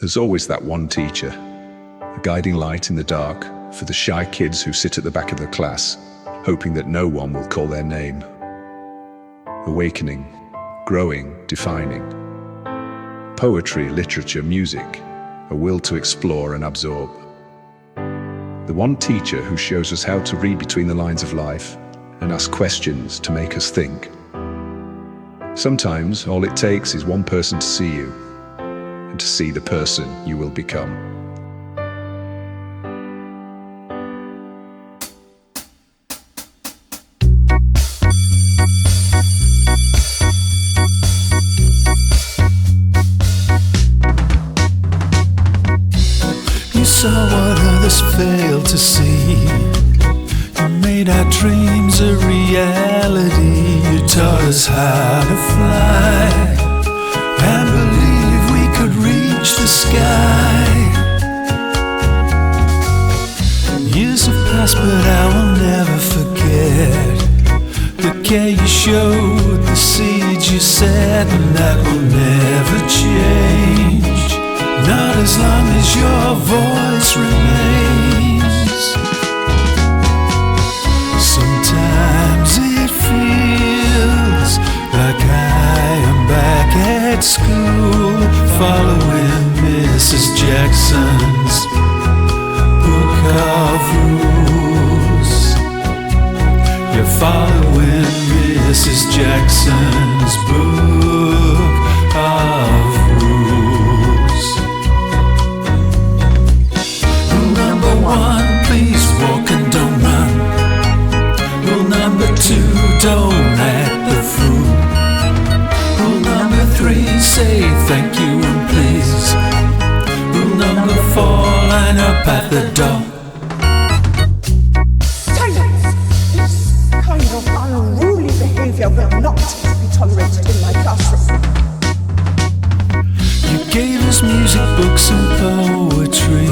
There's always that one teacher, a guiding light in the dark for the shy kids who sit at the back of the class, hoping that no one will call their name. Awakening, growing, defining. Poetry, literature, music, a will to explore and absorb. The one teacher who shows us how to read between the lines of life and ask questions to make us think. Sometimes all it takes is one person to see you and to see the person you will become. You saw what others failed to see. You made our dreams a reality. You taught us how to fly and believe we could reach the sky. Years have passed, but I will never forget the care you showed, the seeds you set, and that will never change. Not as long as your voice remains. Sometimes it feels like I am back at school, following Mrs. Jackson's book of rules. You're following Mrs. Jackson's book of rules. Number one, please walk and don't run. Rule number two, don't act the fool. Rule number three, say thank you and please. Rule number four, line up at the door. Silence! This kind of unruly behavior will not be tolerated in my classroom. You gave us music, books and poetry,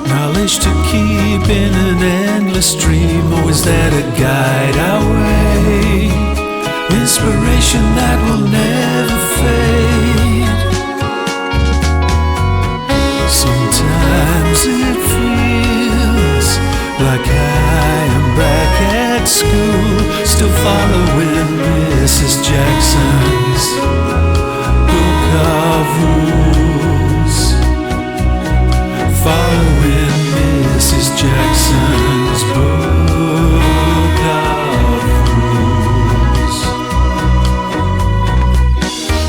knowledge to keep in an endless stream. Always there to guide our way, inspiration that will never fade. Sometimes it feels like I am back at school, still following Mrs. Jackson's book of rules. Following Mrs. Jackson's book of rules.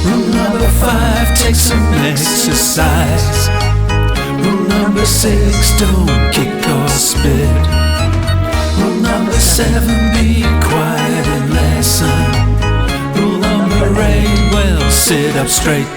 Rule number five, take some exercise. Rule number six, don't kick or spit. Rule number seven, be quiet and listen. Rule number eight, well, sit up straight.